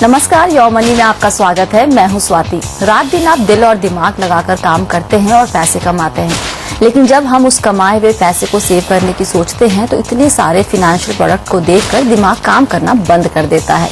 नमस्कार, your money में आपका स्वागत है। मैं हूं स्वाति। रात दिन आप दिल और दिमाग लगाकर काम करते हैं और पैसे कमाते हैं, लेकिन जब हम उस कमाए हुए पैसे को सेव करने की सोचते हैं तो इतने सारे फाइनेंशियल प्रोडक्ट को देखकर दिमाग काम करना बंद कर देता है।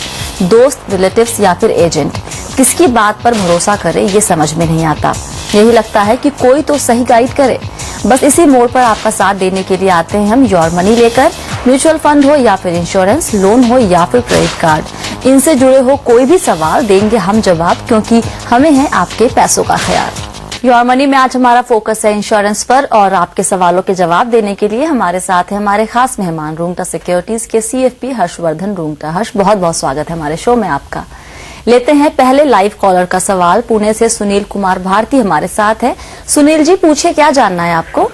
दोस्त, रिलेटिव्स या फिर एजेंट, किसकी बात पर भरोसा करें ये समझ में नहीं आता। यही लगता है कि कोई तो सही गाइड करे। बस इसी मोड़ पर आपका साथ देने के लिए आते हैं हम योर मनी लेकर। म्यूचुअल फंड हो या फिर इंश्योरेंस, लोन हो या फिर क्रेडिट कार्ड, इनसे जुड़े हो कोई भी सवाल देंगे हम जवाब, क्योंकि हमें है आपके पैसों का ख्याल। योर मनी में आज हमारा फोकस है इंश्योरेंस पर और आपके सवालों के जवाब देने के लिए हमारे साथ है हमारे खास मेहमान रूंगटा सिक्योरिटीज के CFP हर्षवर्धन रूंगटा। हर्ष, बहुत बहुत स्वागत है हमारे शो में आपका। लेते हैं पहले लाइव कॉलर का सवाल। पुणे से सुनील कुमार भारती हमारे साथ है। सुनील जी, पूछिए, क्या जानना है आपको?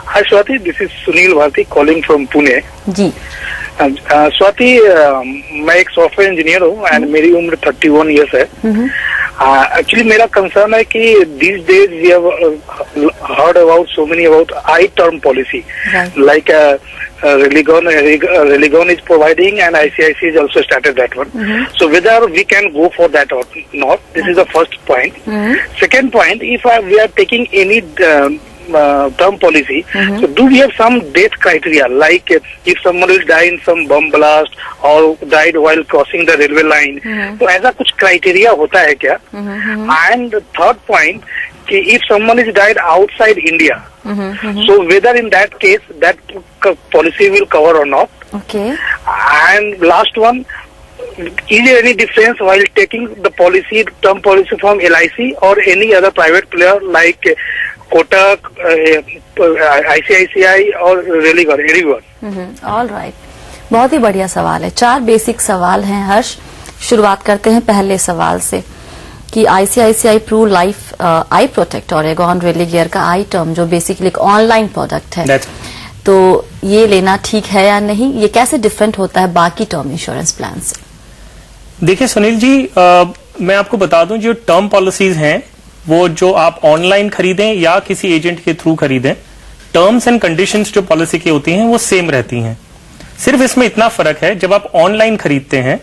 Hi Swati, this is Sunil Bharti calling from Pune. जी स्वाति, मैं एक सॉफ्टवेयर इंजीनियर हूँ एंड मेरी उम्र 31 ईयर्स है। एक्चुअली मेरा कंसर्न है कि these days we have heard about so many about I term policy, like Religon is providing and ICICI has also started that one. So whether we can go for that or not, this is the first point. Second point, if we are taking any term policy, so do we have some death criteria, like if someone will die in some bomb blast or died while crossing the railway line, तो ऐसा कुछ criteria होता है क्या? And third point, कि if someone is died outside India, so whether in that case that policy will cover or not. Okay. And last one, is there any difference while taking the policy, term policy from LIC or any other private player like Kotak, ICICI और Religor, anyone? All right, बहुत ही बढ़िया सवाल है। 4 basic सवाल हैं हर्ष। शुरुआत करते हैं पहले सवाल से कि ICICI Pru life I protect और एगॉन रेलिगियर का आई टर्म, जो बेसिकली एक ऑनलाइन प्रोडक्ट है, तो ये लेना ठीक है या नहीं? ये कैसे डिफरेंट होता है बाकी टर्म इंश्योरेंस प्लान से? देखिए सुनील जी, मैं आपको बता दूं, जो टर्म पॉलिसीज हैं वो जो आप ऑनलाइन खरीदें या किसी एजेंट के थ्रू खरीदें, टर्म्स एंड कंडीशंस जो पॉलिसी की होती हैं वो सेम रहती हैं। सिर्फ इसमें इतना फर्क है, जब आप ऑनलाइन खरीदते हैं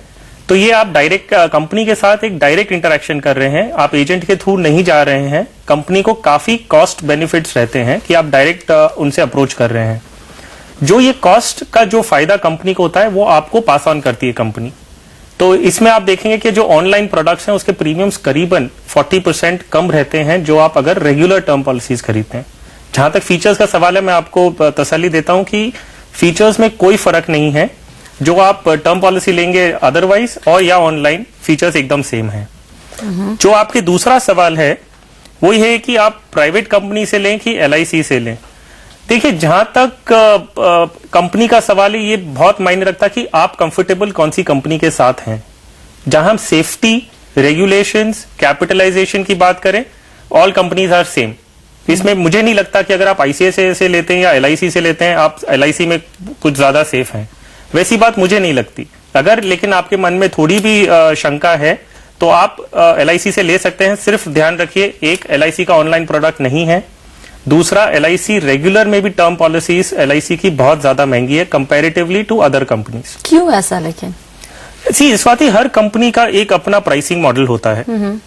तो ये आप डायरेक्ट कंपनी के साथ एक डायरेक्ट इंटरेक्शन कर रहे हैं, आप एजेंट के थ्रू नहीं जा रहे हैं। कंपनी को काफी कॉस्ट बेनिफिट्स रहते हैं कि आप डायरेक्ट उनसे अप्रोच कर रहे हैं। जो ये कॉस्ट का जो फायदा कंपनी को होता है वो आपको पास ऑन करती है कंपनी। तो इसमें आप देखेंगे कि जो ऑनलाइन प्रोडक्ट्स हैं उसके प्रीमियम्स करीबन 40% कम रहते हैं जो आप अगर रेगुलर टर्म पॉलिसीज खरीदते हैं। जहां तक फीचर्स का सवाल है, मैं आपको तसल्ली देता हूं कि फीचर्स में कोई फर्क नहीं है। जो आप टर्म पॉलिसी लेंगे अदरवाइज और या ऑनलाइन, फीचर्स एकदम सेम है। जो आपके दूसरा सवाल है वो ये है कि आप प्राइवेट कंपनी से लें कि LIC से लें। देखिए, जहां तक कंपनी का सवाल है, ये बहुत मायने रखता है कि आप कंफर्टेबल कौन सी कंपनी के साथ हैं। जहां हम सेफ्टी, रेगुलेशंस, कैपिटलाइजेशन की बात करें, ऑल कंपनीज आर सेम। इसमें मुझे नहीं लगता कि अगर आप ICICI से लेते हैं या LIC से लेते हैं, आप LIC में कुछ ज्यादा सेफ हैं। वैसी बात मुझे नहीं लगती। अगर लेकिन आपके मन में थोड़ी भी शंका है तो आप LIC से ले सकते हैं। सिर्फ ध्यान रखिए, एक LIC का ऑनलाइन प्रोडक्ट नहीं है, दूसरा LIC रेगुलर में भी टर्म पॉलिसीज LIC की बहुत ज्यादा महंगी है कंपैरेटिवली टू अदर कंपनीज। क्यों ऐसा? लेकिन स्वाति, हर कंपनी का एक अपना प्राइसिंग मॉडल होता है।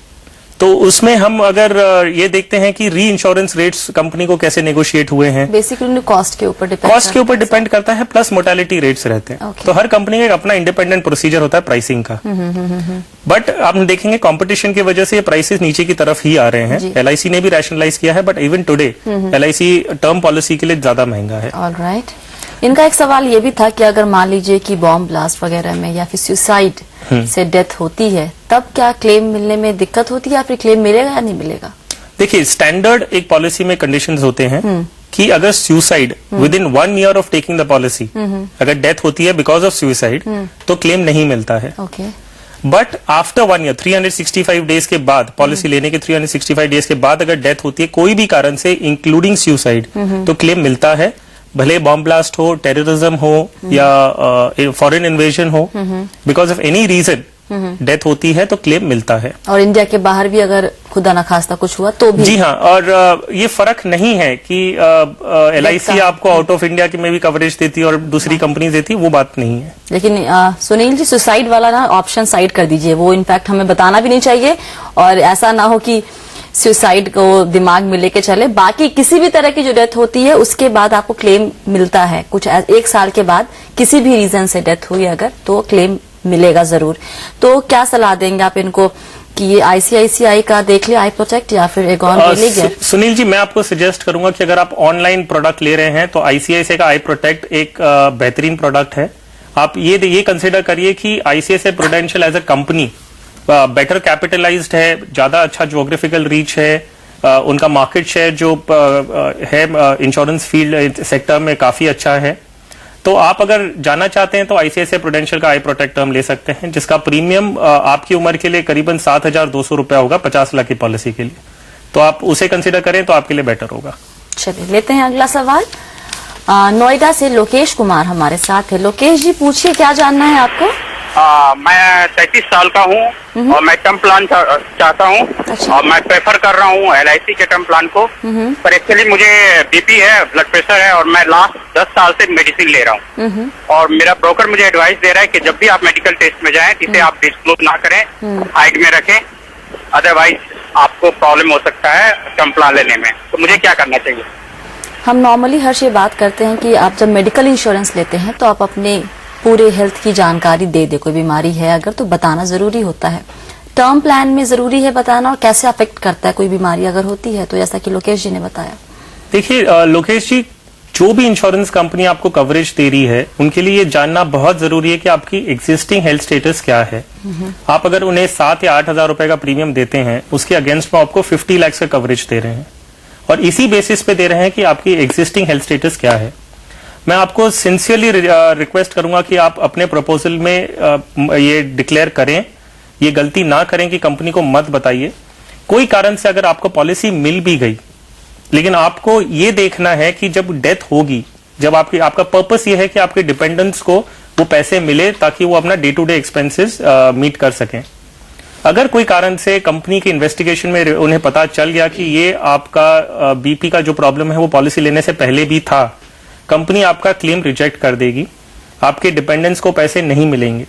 तो उसमें हम अगर ये देखते हैं कि री इंश्योरेंस रेट्स कंपनी को कैसे नेगोशिएट हुए हैं, बेसिकली कॉस्ट के ऊपर डिपेंड करता है, प्लस मोर्टेलिटी रेट्स रहते हैं। तो हर कंपनी का एक अपना इंडिपेंडेंट प्रोसीजर होता है प्राइसिंग का। बट आप देखेंगे कंपटीशन की वजह से ये प्राइसेस नीचे की तरफ ही आ रहे हैं। LIC ने भी रैशनलाइज किया है, but even today LIC term policy के लिए ज्यादा महंगा है। ऑलराइट, इनका एक सवाल ये भी था कि अगर मान लीजिए कि बॉम्ब ब्लास्ट वगैरह में या फिर सुसाइड से डेथ होती है, तब क्या क्लेम मिलने में दिक्कत होती है या फिर क्लेम मिलेगा या नहीं मिलेगा? देखिए, स्टैंडर्ड एक पॉलिसी में कंडीशंस होते हैं कि अगर suicide with in 1 year of taking the policy, अगर डेथ होती है बिकॉज ऑफ सुसाइड, तो क्लेम नहीं मिलता है। बट आफ्टर 1 ईयर, 365 डेज के बाद, पॉलिसी लेने के 365 डेज के बाद अगर डेथ होती है कोई भी कारण से इंक्लूडिंग सुसाइड, तो क्लेम मिलता है। भले बॉम्ब ब्लास्ट हो, टेररिज्म हो या फॉरेन इन्वेजन हो, because of any reason death होती है तो क्लेम मिलता है। और इंडिया के बाहर भी अगर खुदा न खास्ता कुछ हुआ तो भी? जी हाँ, और ये फर्क नहीं है कि LIC आपको आउट ऑफ इंडिया की में भी कवरेज देती है और दूसरी कंपनी देती है, वो बात नहीं है। लेकिन सुनील जी, सुसाइड वाला ना ऑप्शन साइड कर दीजिए, वो इनफैक्ट हमें बताना भी नहीं चाहिए, और ऐसा ना हो कि सुसाइड को दिमाग में लेके चले। बाकी किसी भी तरह की जो डेथ होती है उसके बाद आपको क्लेम मिलता है, कुछ 1 साल के बाद किसी भी रीजन से डेथ हुई अगर, तो क्लेम मिलेगा जरूर। तो क्या सलाह देंगे आप इनको कि ये ICICI का देख ले, आई प्रोटेक्ट, या फिर एगॉन ले लीजिए? सुनील जी, मैं आपको सजेस्ट करूंगा कि अगर आप ऑनलाइन प्रोडक्ट ले रहे हैं तो ICICI का आई प्रोटेक्ट एक बेहतरीन प्रोडक्ट है। आप ये कंसिडर करिए कि ICICI Prudential as a company better capitalised है, ज्यादा अच्छा ज्योग्राफिकल रीच है, उनका मार्केट शेयर जो है इंश्योरेंस फील्ड सेक्टर में काफी अच्छा है। तो आप अगर जाना चाहते हैं तो ICICI प्रूडेंशियल का आई प्रोटेक्ट टर्म ले सकते हैं, जिसका प्रीमियम आपकी उम्र के लिए करीबन 7,200 रुपया होगा 50 लाख की पॉलिसी के लिए। तो आप उसे कंसिडर करें तो आपके लिए बेटर होगा। चलिए लेते हैं अगला सवाल। नोएडा से लोकेश कुमार हमारे साथ है। लोकेश जी, पूछिए, क्या जानना है आपको? मैं 33 साल का हूँ और मैं टर्म प्लान चाहता हूँ। अच्छा। और मैं प्रेफर कर रहा हूँ LIC के टर्म प्लान को। पर एक्चुअली मुझे BP है, ब्लड प्रेशर है, और मैं लास्ट 10 साल से मेडिसिन ले रहा हूँ। और मेरा ब्रोकर मुझे एडवाइस दे रहा है कि जब भी आप मेडिकल टेस्ट में जाएं, इसे आप डिस्क्लोज ना करें, हाइड में रखें, अदरवाइज आपको प्रॉब्लम हो सकता है टर्म प्लान लेने में। तो मुझे क्या करना चाहिए? हम नॉर्मली हर्ष ये बात करते हैं कि आप जब मेडिकल इंश्योरेंस लेते हैं तो आप अपने पूरे हेल्थ की जानकारी दे कोई बीमारी है अगर, तो बताना जरूरी होता है। टर्म प्लान में जरूरी है बताना, और कैसे अफेक्ट करता है कोई बीमारी अगर होती है तो, जैसा कि लोकेश जी ने बताया। देखिए लोकेश जी, जो भी इंश्योरेंस कंपनी आपको कवरेज दे रही है उनके लिए ये जानना बहुत जरूरी है कि आपकी एग्जिस्टिंग हेल्थ स्टेटस क्या है। आप अगर उन्हें 7 या 8 हजार रुपए का प्रीमियम देते हैं, उसके अगेंस्ट में आपको 50 लाख का कवरेज दे रहे हैं, और इसी बेसिस पे दे रहे हैं कि आपकी एग्जिस्टिंग हेल्थ स्टेटस क्या है। मैं आपको सिंसियरली रिक्वेस्ट करूंगा कि आप अपने प्रपोजल में ये डिक्लेयर करें, ये गलती ना करें कि कंपनी को मत बताइए। कोई कारण से अगर आपको पॉलिसी मिल भी गई, लेकिन आपको ये देखना है कि जब डेथ होगी, जब आपका पर्पस ये है कि आपके डिपेंडेंट्स को वो पैसे मिले ताकि वो अपना day to day expenses meet कर सकें। अगर कोई कारण से कंपनी के इन्वेस्टिगेशन में उन्हें पता चल गया कि ये आपका BP का जो प्रॉब्लम है वो पॉलिसी लेने से पहले भी था, कंपनी आपका क्लेम रिजेक्ट कर देगी, आपके डिपेंडेंट्स को पैसे नहीं मिलेंगे।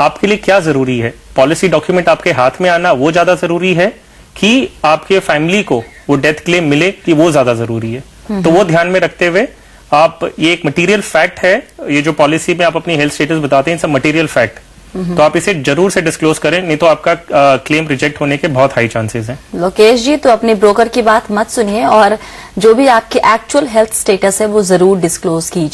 आपके लिए क्या जरूरी है? पॉलिसी डॉक्यूमेंट आपके हाथ में आना वो ज्यादा जरूरी है कि आपके फैमिली को वो डेथ क्लेम मिले, कि वो ज्यादा जरूरी है? तो वो ध्यान में रखते हुए आप, ये एक मटेरियल फैक्ट है, ये जो पॉलिसी में आप अपनी हेल्थ स्टेटस बताते हैं, सब मटेरियल फैक्ट, तो आप इसे जरूर से डिस्क्लोज करें, नहीं तो आपका क्लेम रिजेक्ट होने के बहुत हाई चांसेस हैं। लोकेश जी, तो अपने ब्रोकर की बात मत सुनिए, और जो भी आपकी एक्चुअल हेल्थ स्टेटस है वो जरूर डिस्क्लोज कीजिए।